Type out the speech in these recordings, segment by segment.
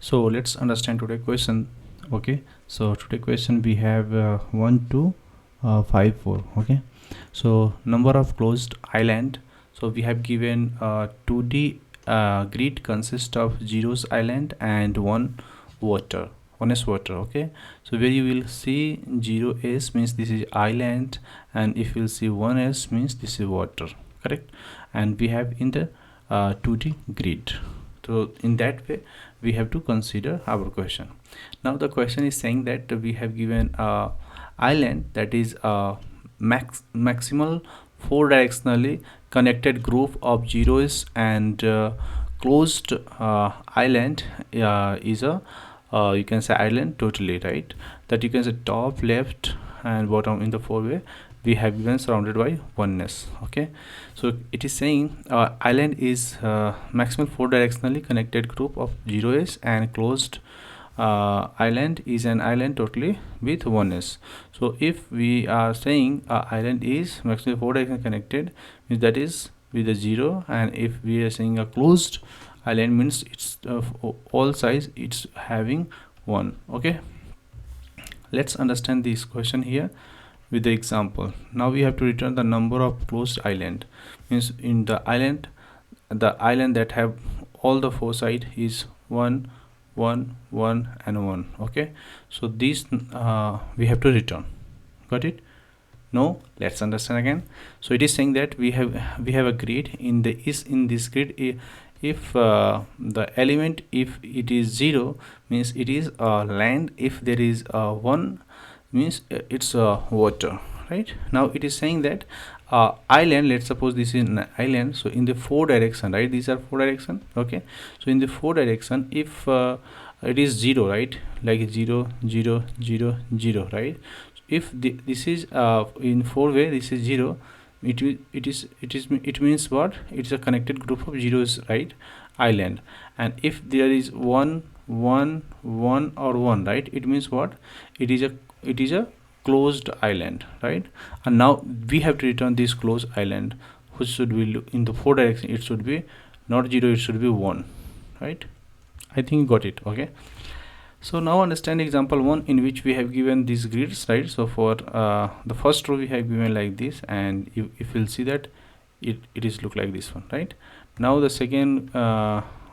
So let's understand today question. Okay, so today question we have 1 2 5 4. Okay, so number of closed island. So we have given 2D grid consists of zeros island and one is water. Okay, so where you will see 0s means this is island, and if you will see 1s means this is water, correct? And we have in the 2D grid. So in that way we have to consider our question. Now the question is saying that we have given a island that is a maximal 4 directionally connected group of zeros, and closed island is a you can say island totally, right? That you can say top, left and bottom in the four way we have given surrounded by oneness. Okay, so it is saying island is maximal 4 directionally connected group of zeros, and closed island is an island totally with oneness. So if we are saying island is maximally 4 directionally connected, means that is with a 0, and if we are saying a closed island means it's all size it's having 1. Okay, let's understand this question here with the example. Now we have to return the number of closed island, means in the island that have all the four side is 1 1 1 and 1. Okay, so these we have to return. Got it? No, let's understand again. So it is saying that we have a grid in this grid. If the element, if it is 0 means it is land, if there is 1 means it's water, right? Now it is saying that island, let's suppose this is an island, so in the 4 direction, right? These are 4 direction. Okay, so in the 4 direction, if it is 0, right? Like 0 0 0 0, right? If this is in 4 way, this is 0, it means what? It's a connected group of zeros, right? Island. And if there is 1 1 1 or 1, right, it means what? It is a closed island, right? And now we have to return this closed island, which should be in the 4 direction. It should be not 0, it should be 1, right? I think you got it. Okay, so now understand example 1, in which we have given these grids, right? So for the first row we have given like this, and if you'll see that it is look like this one, right? Now the second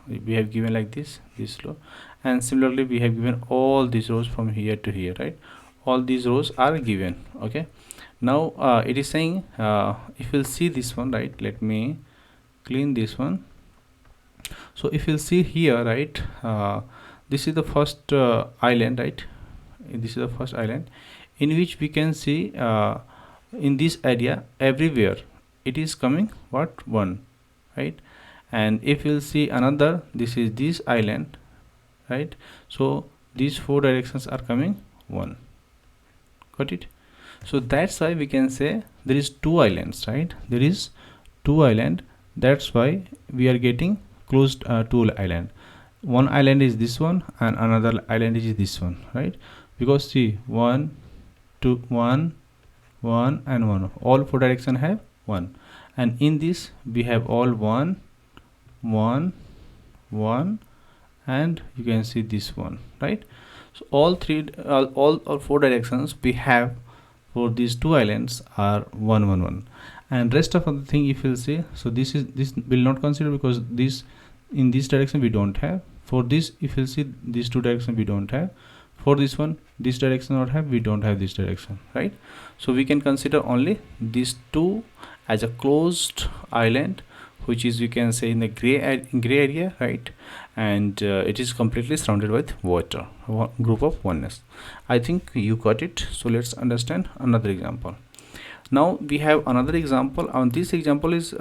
we have given like this row, and similarly we have given all these rows from here to here, right? All these rows are given. Okay, now it is saying if you'll see this one, right? Let me clean this one. So if you'll see here, right, this is the first island, right? This is the first island in which we can see in this area everywhere it is coming what? 1, right? And if you'll see another, this is this island, right? So these 4 directions are coming 1. Got it? So that's why we can say there is 2 islands, right? There is 2 island. That's why we are getting closed 2 island. One island is this one, and another island is this one, right? Because see, 1 2 1 1 and 1, all 4 direction have 1, and in this we have all 1 1 1, and you can see this one, right? So all 4 directions we have for these 2 islands are 1 1 1, and rest of the thing if you'll see, so this will not consider, because this in this direction we don't have. For this, if you'll see, these 2 direction we don't have. For this one, this direction not have, we don't have this direction, right? So we can consider only these 2 as a closed island, which is, you can say, in the gray area, right? And it is completely surrounded with water, group of oneness. I think you got it. So let's understand another example. Now we have another example, and this example is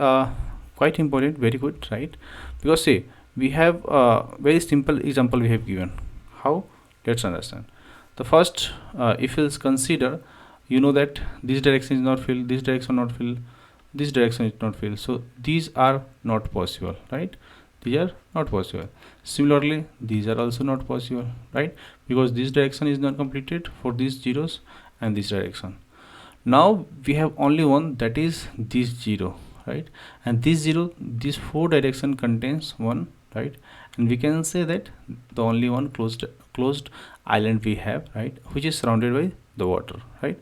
quite important, very good, right? Because see, we have a very simple example we have given. How? Let's understand. The first, if you consider, you know that this direction is not filled, this direction not filled, this direction is not filled, so these are not possible, right? These are not possible. Similarly, these are also not possible, right? Because this direction is not completed for these zeros and this direction. Now we have only one, that is this 0, right? And this 0, this 4 direction contains 1, right? And we can say that the only one closed island we have, right, which is surrounded by the water, right?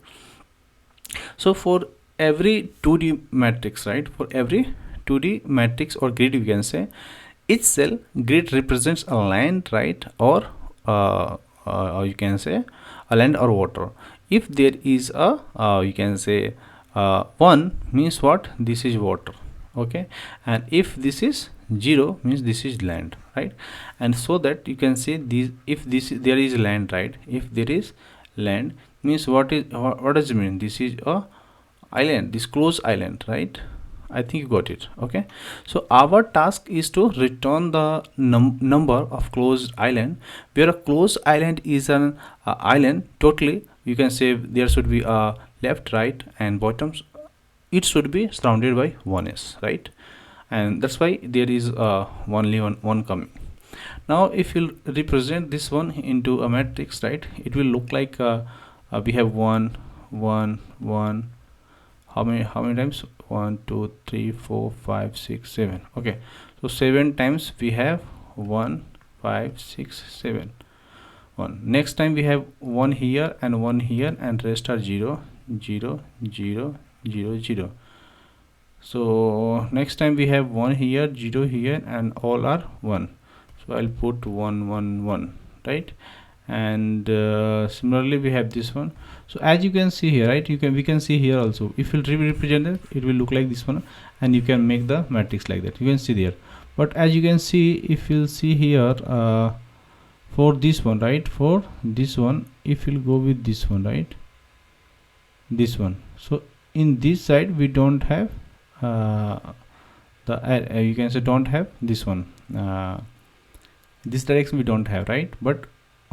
So for every 2D matrix, right, for every 2D matrix or grid, we can say each cell grid represents a land, right, or you can say a land or water. If there is a you can say 1 means what, this is water, okay, and if this is 0 means this is land, right? And so that you can say this, if there is land, right, if there is land means what does it mean, this is a island, this closed island, right? I think you got it. Okay, so our task is to return the number of closed island, where a closed island is an island totally, you can say there should be a left, right, and bottoms, it should be surrounded by 1s, right? And that's why there is only one coming. Now if you represent this one into a matrix, right, it will look like we have 1 1 1, how many times, 1 2 3 4 5 6 7, okay, so 7 times we have 1 5 6 7 1. Next time we have 1 here and 1 here, and rest are 0 0 0 0 0. So next time we have 1 here, 0 here, and all are 1, so I'll put 1 1 1, right? And similarly we have this one. So as you can see here, right, we can see here also, if you represent it, it will look like this one, and you can make the matrix like that, you can see there. But as you can see, if you'll see here for this one, right, for this one, if you'll go with this one, right, this one, so in this side we don't have you can say don't have this one, this direction we don't have, right? But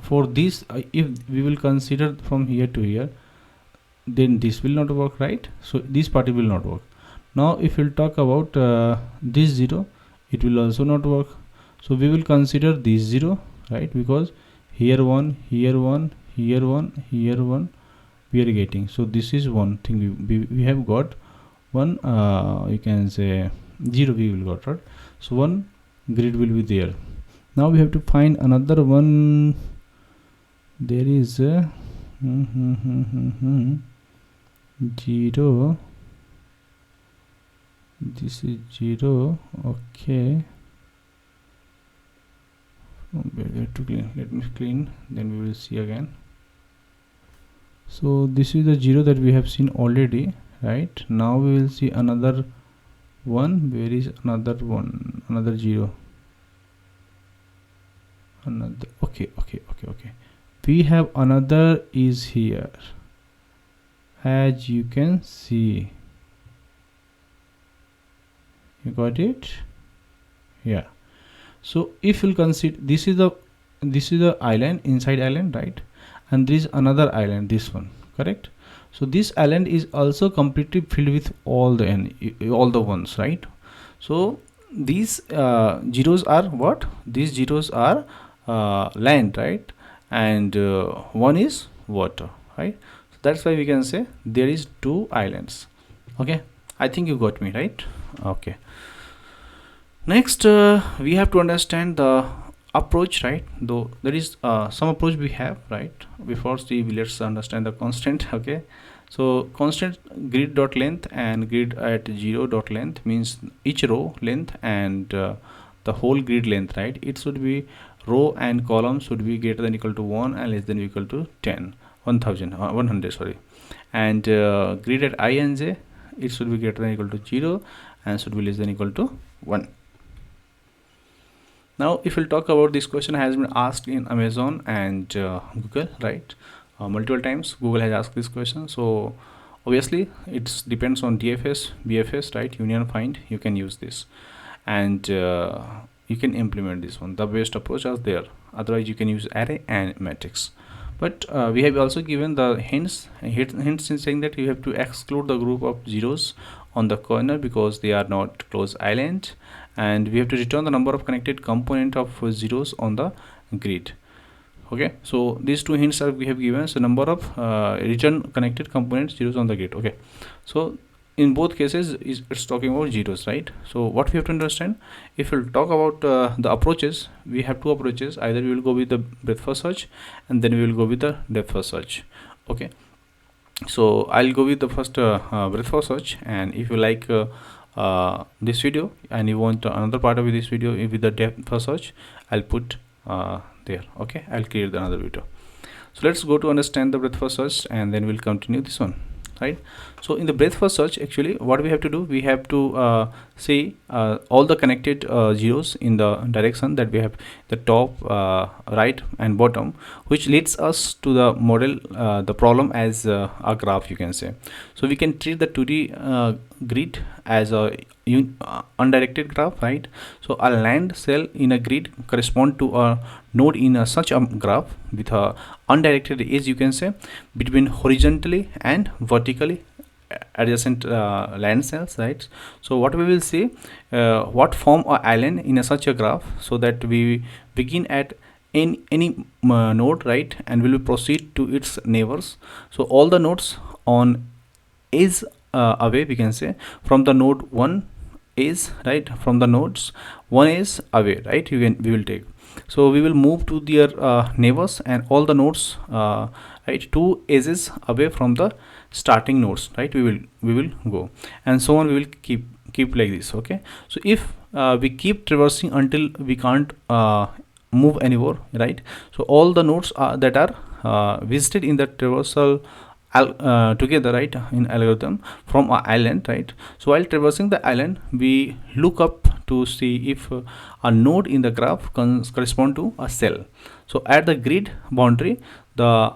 for this if we will consider from here to here, then this will not work, right? So this party will not work. Now if we'll talk about this 0, it will also not work. So we will consider this 0, right, because here 1, here 1, here 1, here 1 we are getting. So this is one thing we have got one, you can say 0 we will got, right? So one grid will be there. Now we have to find another one. There is a 0, this is 0, okay. We have to clean, let me clean, then we will see again. So this is the 0 that we have seen already, right? Now we will see another one. Where is another one, another 0, another, okay, we have another is here, as you can see. You got it? Yeah. So if you'll consider, this is the island, inside island, right? And there is another island, this one, correct? So this island is also completely filled with all the ones, right? So these zeros are what? These zeros are land, right? And 1 is water, right? So that's why we can say there is 2 islands. Okay, I think you got me, right? Okay, next we have to understand the approach, right? Though there is some approach we have, right? Before let's understand the constant. Okay, so constant grid dot length and grid at 0 dot length means each row length and the whole grid length, right? It should be row and column should be greater than equal to 1 and less than equal to 100, sorry. And grid at I and j, it should be greater than equal to 0 and should be less than equal to 1. Now if we'll talk about, this question has been asked in Amazon and Google, right? Multiple times Google has asked this question. So obviously it depends on DFS, BFS, right? Union find, you can use this and you can implement this one. The best approach is there. Otherwise you can use array and matrix. But we have also given the hints in saying that you have to exclude the group of zeros on the corner because they are not closed island, and we have to return the number of connected component of zeros on the grid. Okay, so these 2 hints are we have given. So number of return connected components zeros on the grid. Okay, so in both cases it's talking about zeros, right? So what we have to understand, if we'll talk about the approaches, we have two approaches. Either we will go with the breadth first search, and then we will go with the depth first search. Okay, so I'll go with the first breadth first search, and if you like this video and you want another part of this video with the depth first search, I'll put there. Okay, I'll create another video. So let's go to understand the breadth first search, and then we'll continue this one, right? So in the breadth first search, actually what we have to do, we have to see all the connected zeros in the direction that we have, the top, right and bottom, which leads us to the model, the problem as a graph, you can say. So we can treat the 2D grid as a undirected graph, right? So a land cell in a grid correspond to a node in such a graph with a undirected edge, you can say, between horizontally and vertically adjacent land cells, right? So what we will see, what form a island in such a graph, so that we begin at any node, right, and we will proceed to its neighbors. So all the nodes on is away, we can say, from the node 1 is, right, from the nodes 1 is away, right, we will take. So we will move to their neighbors, and all the nodes, right, 2 edges away from the starting nodes, right, we will go, and so on. We will keep like this. Okay, so if we keep traversing until we can't move anymore, right? So all the nodes that are visited in the traversal together, right, in algorithm from a island, right? So while traversing the island, we look up to see if a node in the graph correspond to a cell. So at the grid boundary, the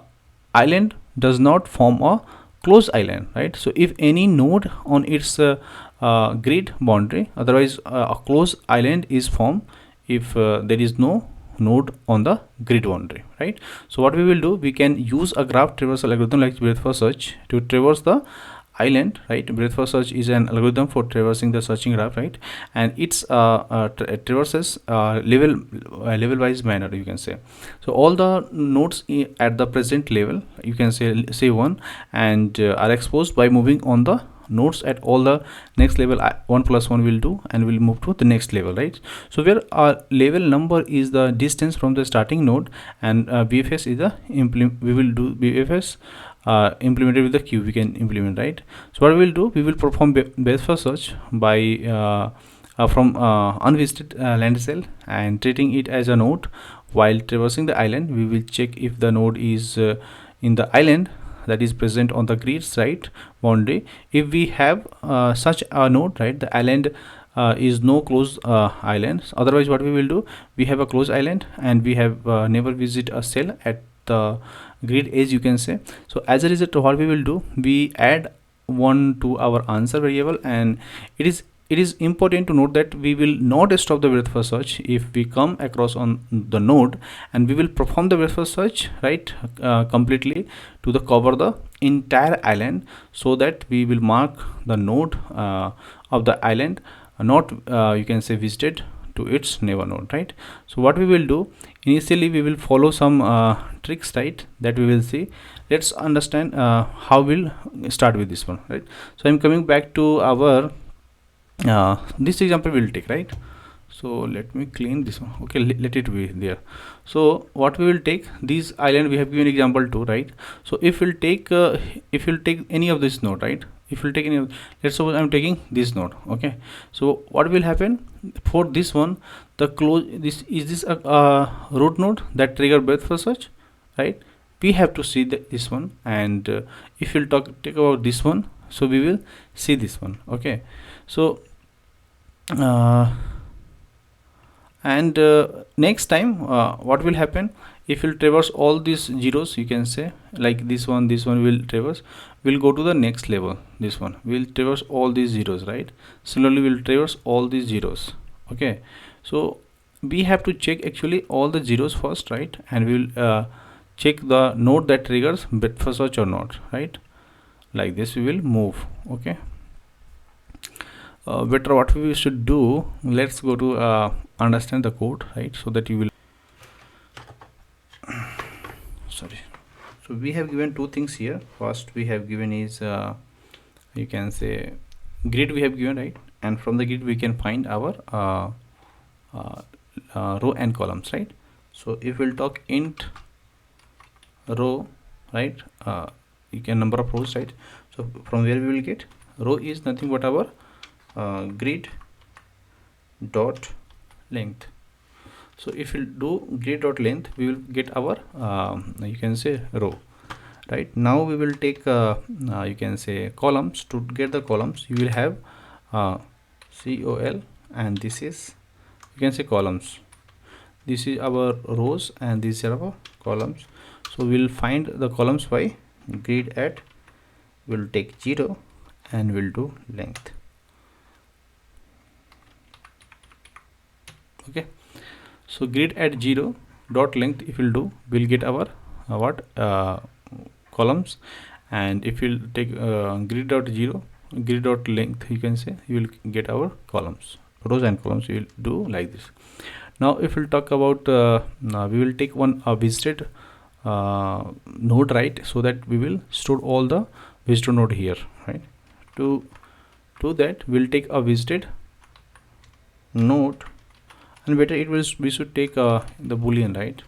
island does not form a closed island, right? So if any node on its grid boundary, otherwise a closed island is formed if there is no node on the grid boundary, right? So what we will do, we can use a graph traversal algorithm like breadth first search to traverse the island, right? Breadth first search is an algorithm for traversing the searching graph, right? And it's traverses level wise manner, you can say. So all the nodes at the present level, you can say 1, and are exposed by moving on the nodes at all the next level. 1 plus 1 will do, and we'll move to the next level, right? So where our level number is the distance from the starting node, and BFS is the we will do BFS implemented with the queue, we can implement, right? So what we will do, we will perform breadth first search by from unvisited land cell and treating it as a node. While traversing the island, we will check if the node is in the island that is present on the grid's right boundary. If we have such a node, right, the island is no closed islands. Otherwise what we will do, we have a closed island and we have never visit a cell at the grid edge, you can say. So as a result, what we will do, we add 1 to our answer variable, and it is important to note that we will not stop the breadth first search if we come across on the node, and we will perform the breadth first search, right, completely to the cover the entire island, so that we will mark the node of the island not you can say visited to its neighbor node, right? So what we will do, initially we will follow some tricks, right, that we will see. Let's understand how we'll start with this one, right? So I'm coming back to our this example we'll take, right? So let me clean this one. Okay, let it be there. So what we will take, this island we have given example 2, right? So if we'll take any of this node, right, if we'll take any of, let's suppose I'm taking this node. Okay, so what will happen for this one, the close, this a root node that trigger breadth first search, right? We have to see this one, and if we'll take about this one, so we will see this one. Okay, so and next time what will happen, if you'll traverse all these zeros, you can say, like this one will traverse, we'll go to the next level. This one will traverse all these zeros, right? Similarly we'll traverse all these zeros. Okay, so we have to check actually all the zeros first, right? And we'll check the node that triggers breadth first search or not, right? Like this we will move. Okay, better what we should do, let's go to understand the code, right? So that you will sorry. So we have given two things here. First we have given is you can say grid we have given, right? And from the grid we can find our row and columns, right? So if we'll talk int row, right, you can number of rows, right? So from where we will get row is nothing but our grid dot length. So if we do grid dot length, we will get our you can say row, right? Now we will take you can say columns. To get the columns, you will have col, and this is, you can say, columns. This is our rows and these are our columns. So we'll find the columns by grid at, we'll take 0 and we'll do length. Okay, so grid at 0 dot length, if we'll do, we'll get our what columns. And if we'll take grid dot 0 grid dot length, you can say, you will get our columns, rows and columns. We will do like this. Now if we'll talk about we will take one visited node, right? So that we will store all the visitor node here, right? To do that, we'll take a visited node, and better it will, we should take the boolean, right?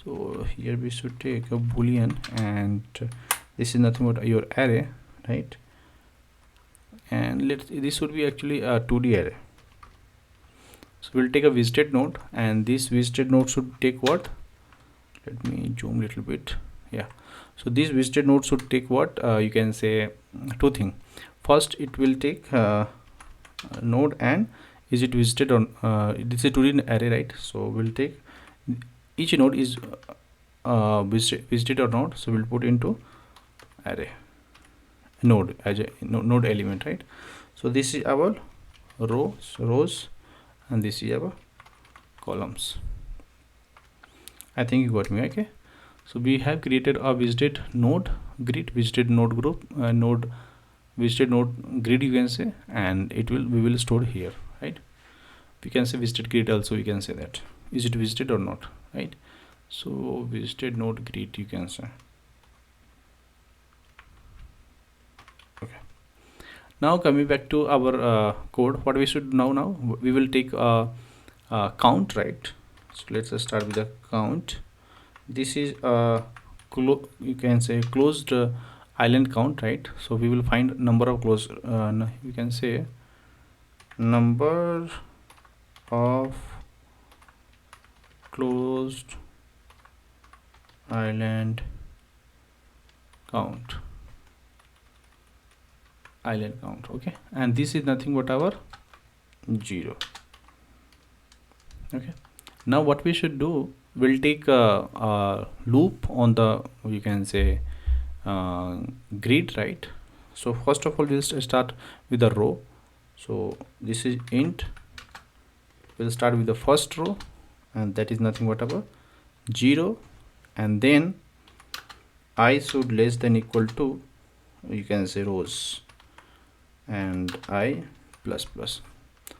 So here we should take a boolean, and this is nothing but your array, right? And this would be actually a 2D array. So we'll take a visited node, and this visited node should take what? Let me zoom a little bit. Yeah, so this visited node should take what? You can say two things. First, it will take node and is it visited on this is a 2D array, right? So we'll take each node is visited or not, so we'll put into array node as a node element, right? So this is our rows, and this is our columns. I think you got me. Okay, so we have created a visited node grid, visited node group, node visited node grid, you can say, and it will, we will store here, right? We can say visited grid also, we can say that is it visited or not, right? So visited node grid, you can say. Okay, now coming back to our code, what we should now we will take a count, right? So let's start with the count. This is you can say closed island count, right? So we will find number of closed you can say number of closed island count, okay? And this is nothing but our 0. Okay, now what we should do, we'll take a loop on the, you can say, grid, right? So first of all, we'll start with the row. So this is int, we'll start with the first row, and that is nothing but our 0, and then I should less than equal to, you can say, rows, and I plus plus.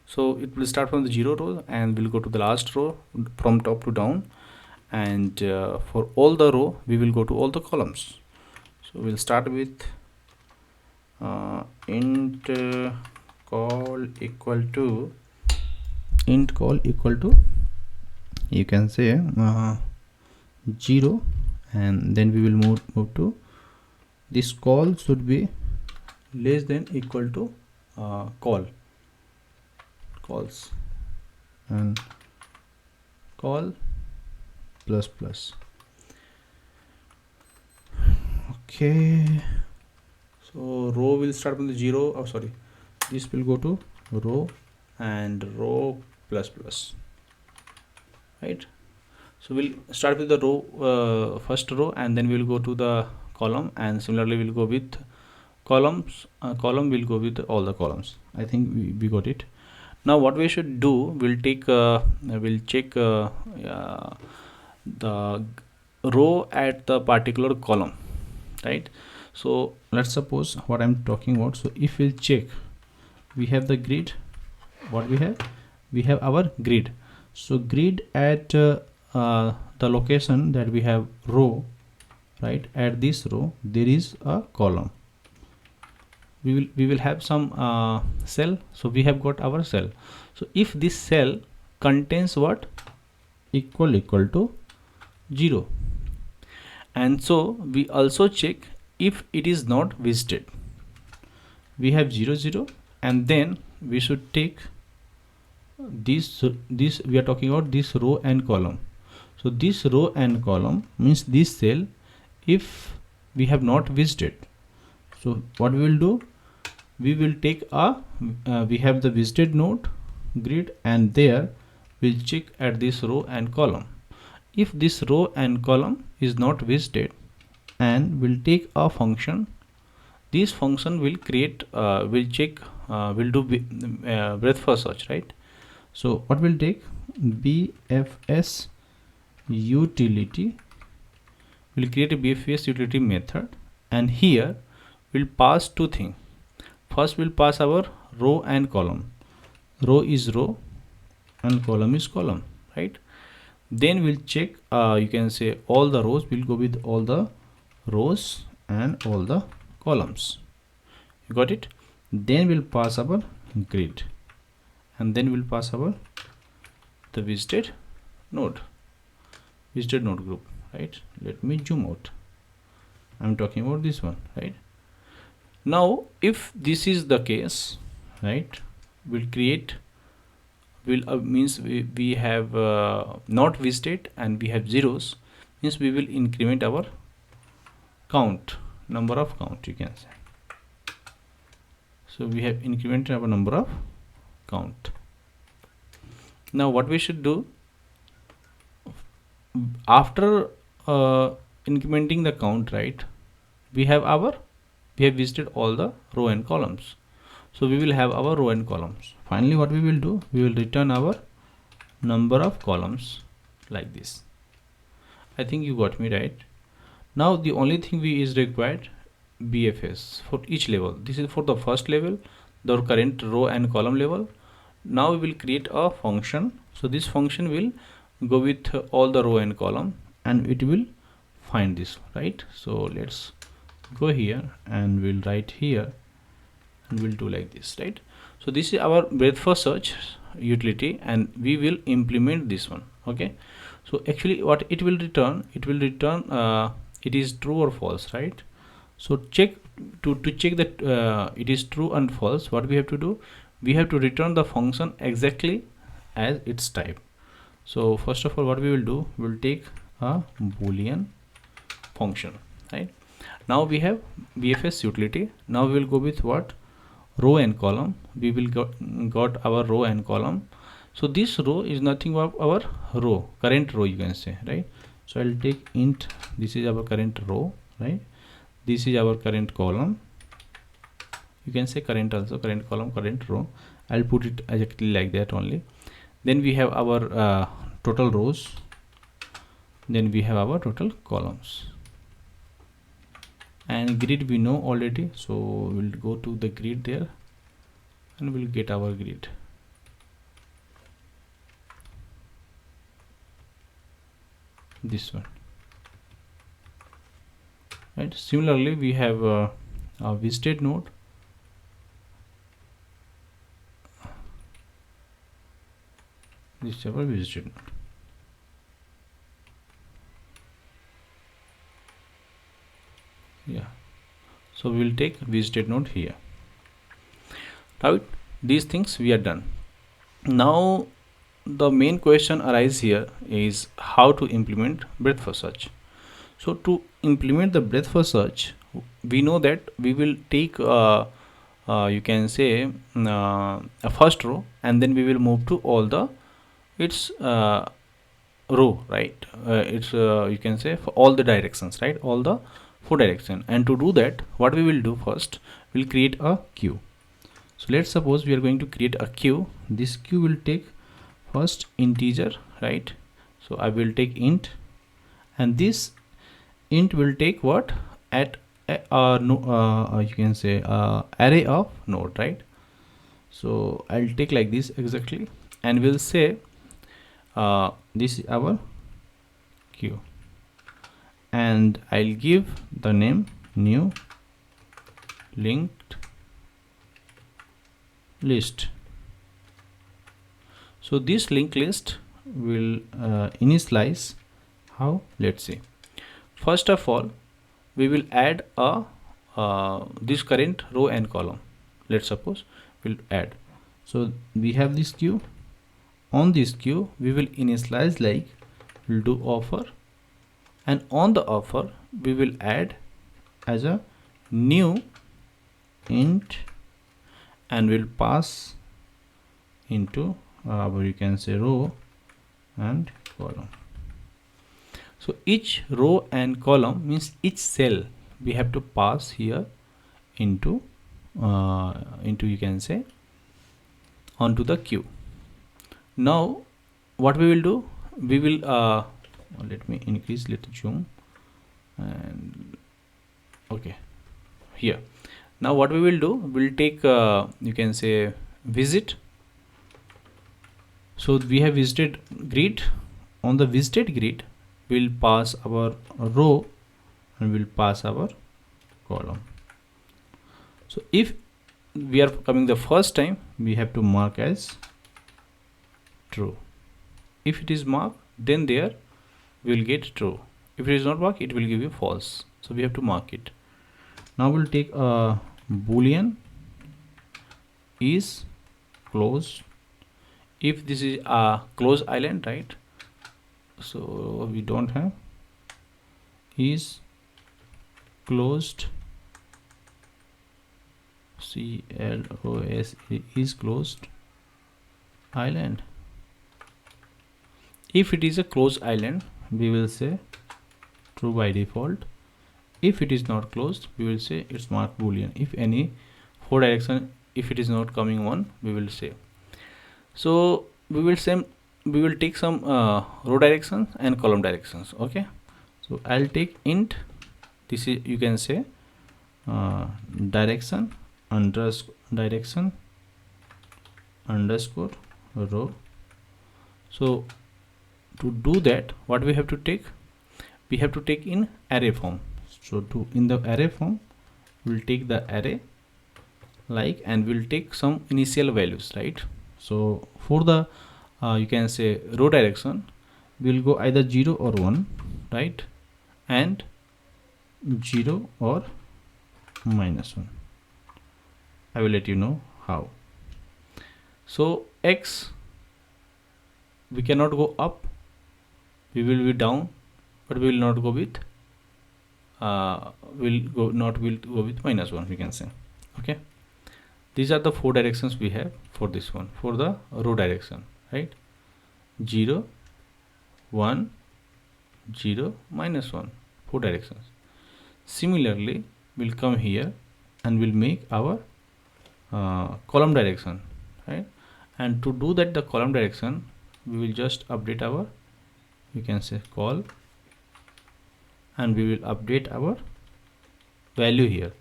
So it will start from the 0 row and we'll go to the last row from top to down, and for all the row we will go to all the columns. So we'll start with int call equal to you can say 0, and then we will move to this call should be less than equal to calls, and call plus plus. Okay, so row will start from the 0, oh sorry, this will go to row and row plus plus, right? So we'll start with the row, first row, and then we'll go to the column, and similarly we'll go with columns, column will go with all the columns. I think we got it. Now what we should do, we'll take we'll check the row at the particular column, right? So let's suppose what I'm talking about. So if we'll check, we have the grid, what we have our grid. So grid at the location that we have row, right? At this row there is a column, we will have some cell. So we have got our cell. So if this cell contains what, equal to 0, and so we also check if it is not visited. We have 0 0, and then we should take this we are talking about this row and column. So this row and column means this cell if we have not visited. So what we will do, we will take a we have the visited node grid, and there we'll check at this row and column. If this row and column is not visited, and we'll take a function. This function will create will check will do breadth first search, right? So what will take, BFS utility, will create a BFS utility method, and here we'll pass two things. First we'll pass our row and column. Row is row and column is column, right? Then we'll check you can say all the rows, will go with all the rows and all the columns. You got it? Then we'll pass our grid, and then we'll pass our the visited node group, right? Let me zoom out. I'm talking about this one, right? Now if this is the case, right, we'll create means we have not visited and we have zeros, means we will increment our count, number of count, you can say. So we have incremented our number of count. Now what we should do, after incrementing the count, right, we have visited all the row and columns. So we will have our row and columns. Finally what we will do, we will return our number of columns like this. I think you got me right. Now the only thing we is required, BFS for each level. This is for the first level, the current row and column level. Now we will create a function. So this function will go with all the row and column, and it will find this, right? So let's go here and we'll write here, and we'll do like this, right? So this is our breadth first search utility, and we will implement this one. Okay, so actually what it will return, it is true or false, right? So check to check that it is true and false, what we have to do, we have to return the function exactly as its type. So first of all what we will do, we'll take a boolean function, right? Now we have BFS utility. Now we will go with what, row and column. We will got our row and column. So this row is nothing but our row, current row, you can say, right? So I'll take int, this is our current row, right? This is our current column, you can say current also, current column, current row. I'll put it exactly like that only. Then we have our total rows, then we have our total columns, and grid we know already. So we'll go to the grid there, and we'll get our grid. This one, right? Similarly we have a visited node. This is our visited node. Yeah, so we will take visited node here. Right, these things we are done. Now the main question arises here is how to implement breadth first search. So to implement the breadth first search, we know that we will take you can say a first row, and then we will move to all the its row, right? It's you can say for all the directions, right? All the 4 direction. And to do that, what we will do first, we'll create a queue. So let's suppose we are going to create a queue. This queue will take first integer, right? So I will take int, and this int will take what, at you can say array of node, right? So I'll take like this exactly, and we'll say this is our queue, and I'll give the name new linked list. So this linked list will initialize how, let's see. First of all, we will add a this current row and column. Let's suppose we'll add. So we have this queue. On this queue we will initialize, like we'll do offer, and on the offer we will add as a new int and we'll pass into you can say row and column. So each row and column means each cell we have to pass here into you can say onto the queue. Now what we will do, we will let me increase little zoom, and okay, here. Now what we will do, we'll take you can say visit. So we have visited grid. On the visited grid we'll pass our row and we'll pass our column. So if we are coming the first time, we have to mark as true. If it is marked, then there we will get true. If it is not marked, it will give you false. So we have to mark it. Now we'll take a boolean is closed. If this is a closed island, right? So we don't have is closed, close is closed island. If it is a closed island, we will say true by default. If it is not closed, we will say it's marked boolean. If any 4 direction, if it is not coming one, we will say. So we will take some row directions and column directions. Okay, so I'll take int, this is you can say direction underscore row. So to do that, what we have to take, we have to take in array form. So in the array form, we'll take the array like, and we'll take some initial values, right? So for the you can say row direction, we'll go either 0 or 1, right? And 0 or -1. I will let you know how. So x, we cannot go up, we will be down, but we will not go with will go with -1, we can say. Okay, these are the 4 directions we have for this one, for the row direction, right? 0, 1, 0, -1, 4 directions. Similarly, we'll come here and we'll make our column direction, right? And to do that, the column direction, we will just update our, you can say call, and we will update our value here.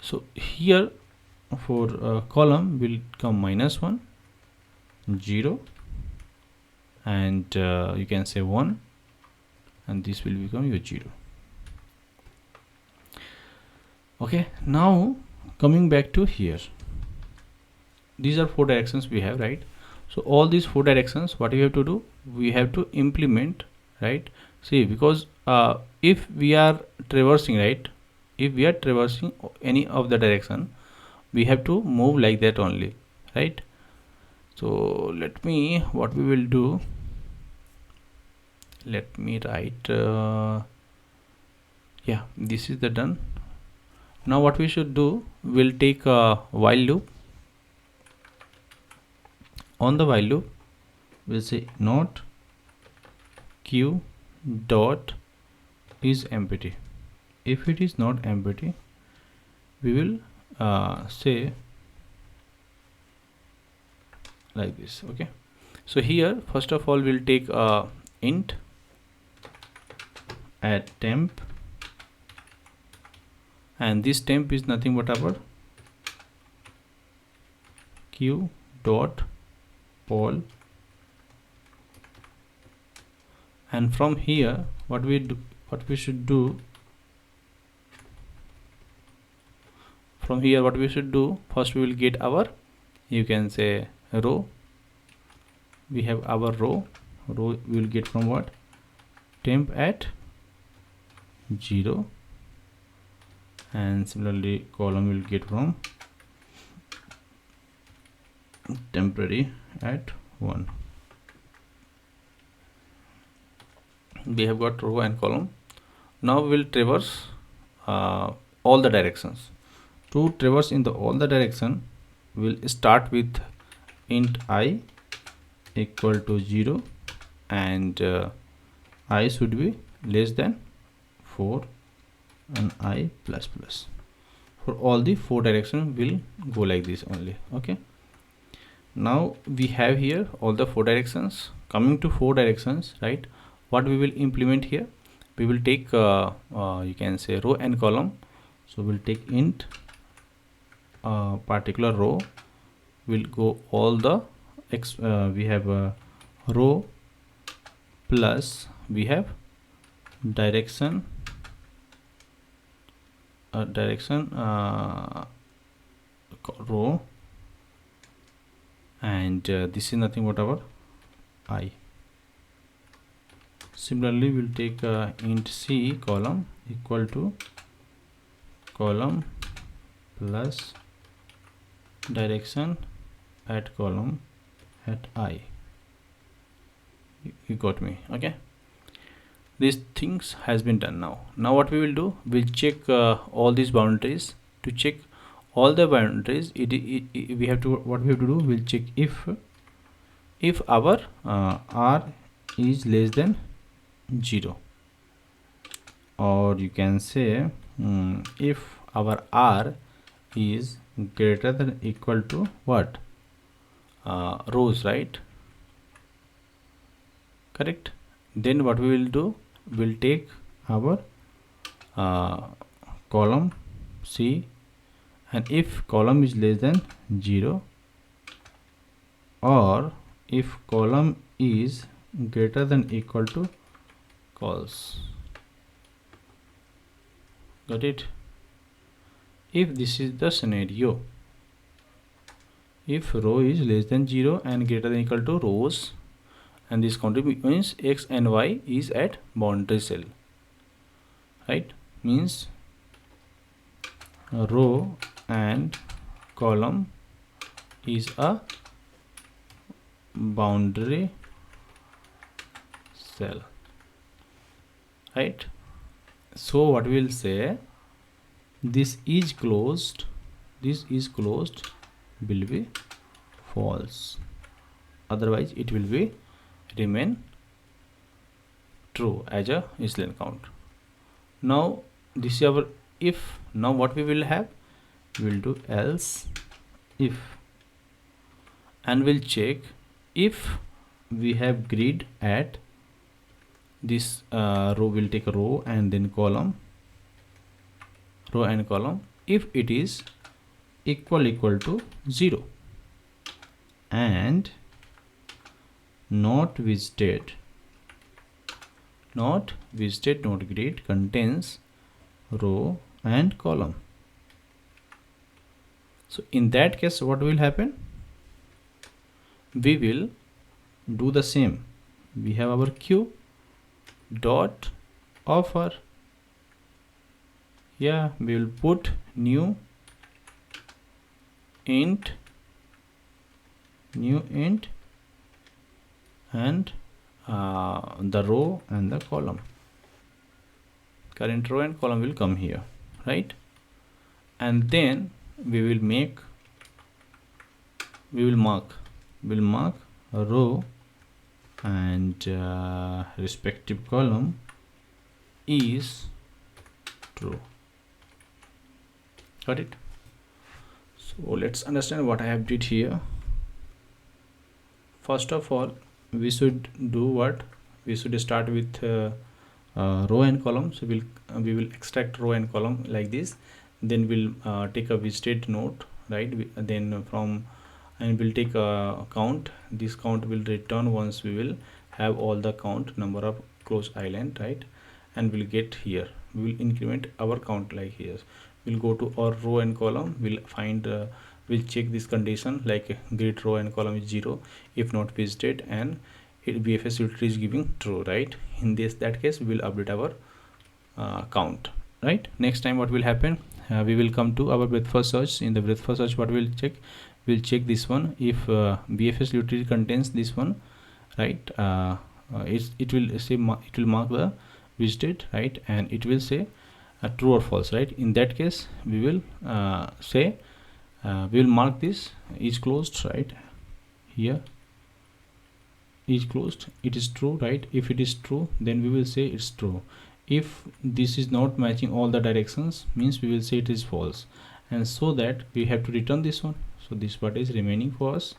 So here for column will come -1, 0, and you can say 1, and this will become your 0. Okay, now coming back to here, these are 4 directions we have, right? So all these 4 directions, what we have to do, we have to implement, right? See, because if we are traversing, right, if we are traversing any of the direction, we have to move like that only, right? So what we will do, let me write yeah, this is the done. Now what we should do, we'll take a while loop. On the while loop, we'll say not queue dot is empty. If it is not empty, we will say like this. Okay, so here first of all we'll take int at temp, and this temp is nothing but our queue dot poll, and from here what we should do, first we will get our you can say row. We have our row we will get from what? Temp at 0, and similarly column will get from temporary at 1. We have got row and column. Now we will traverse all the directions. To traverse in all the direction, we'll start with int I equal to 0, and I should be less than 4, and I plus plus. For all the 4 directions will go like this only. Okay, now we have here all the 4 directions. Coming to 4 directions, right, what we will implement here? We will take you can say row and column. So we'll take int particular row will go all the we have row plus we have direction row, and this is nothing but our I. Similarly we'll take int c column equal to column plus direction at column at I. You got me? Okay, these things has been done. Now what we will do, we'll check all these boundaries. To check all the boundaries, we have to, what we have to do, we'll check if our r is less than 0, or you can say if our r is greater than equal to what? Rows, right? Correct. Then what we will do, we'll take our column C, and if column is less than 0, or if column is greater than equal to cols. Got it? If this is the scenario, if row is less than 0 and greater than equal to rows, and this counting means x and y is at boundary cell, right? Means row and column is a boundary cell, right? So what we will say, this is closed will be false, otherwise it will be remain true as a line count. Now this is our if. Now what we will have, we will do else if, and we'll check if we have grid at this row. Will take a row and then column, row and column, if it is equal to 0 and not visited not grid contains row and column. So in that case, what will happen? We will do the same. We have our queue dot offer. Yeah, we will put new int and the row and the column. Current row and column will come here, right? And then we will mark a row and respective column is true. Got it? So let's understand what I have did here. First of all, we should do what? We should start with row and column. So we will extract row and column like this. Then we'll take a visited node, right? Then and we'll take a count. This count will return once we will have all the count number of closed island, right? And we'll get here. We will increment our count like here. We'll go to our row and column. We'll find will check this condition like grid row and column is 0 if not visited, and BFS utility is giving true, right? In that case we will update our count, right? Next time what will happen, we will come to our breadth first search. In the breadth first search, what we'll check, we'll check this one. If BFS utility contains this one, right, it will say it will mark the visited, right, and it will say true or false, right? In that case we will say we will mark this is closed, right? Here is closed, it is true, right? If it is true, then we will say it's true. If this is not matching all the directions, means we will say it is false, and so that we have to return this one. So this part is remaining for us.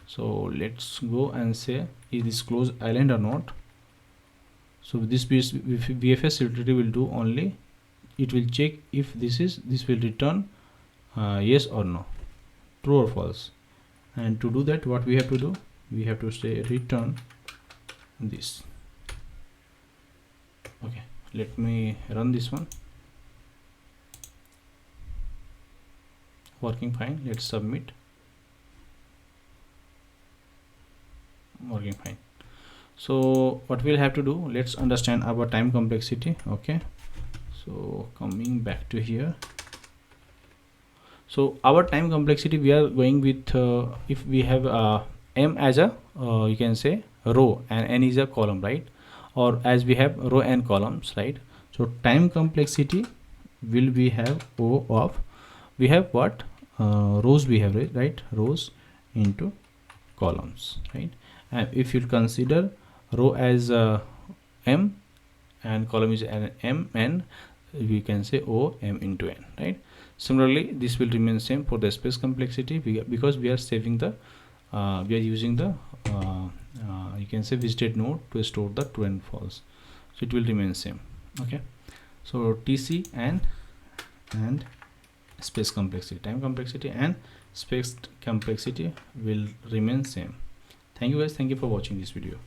So let's go and say is this closed island or not. So this BFS utility will do only, it will check if this will return yes or no, true or false. And to do that, what we have to do, we have to say return this. Okay, let me run this one. Working fine. Let's submit. Working fine. So what we'll have to do, let's understand our time complexity. Okay, so coming back to here, so our time complexity, we are going with if we have m as a you can say row and n is a column, right? Or as we have row and columns, right? So time complexity will we have O of, we have what rows we have, right? Rows into columns, right? And if you consider row as m and column is an m, n, we can say O m into n, right? Similarly, this will remain same for the space complexity, because we are saving the we are using the you can say visited node to store the true and false, so it will remain same. Okay, so TC and space complexity, time complexity and space complexity will remain same. Thank you guys, thank you for watching this video.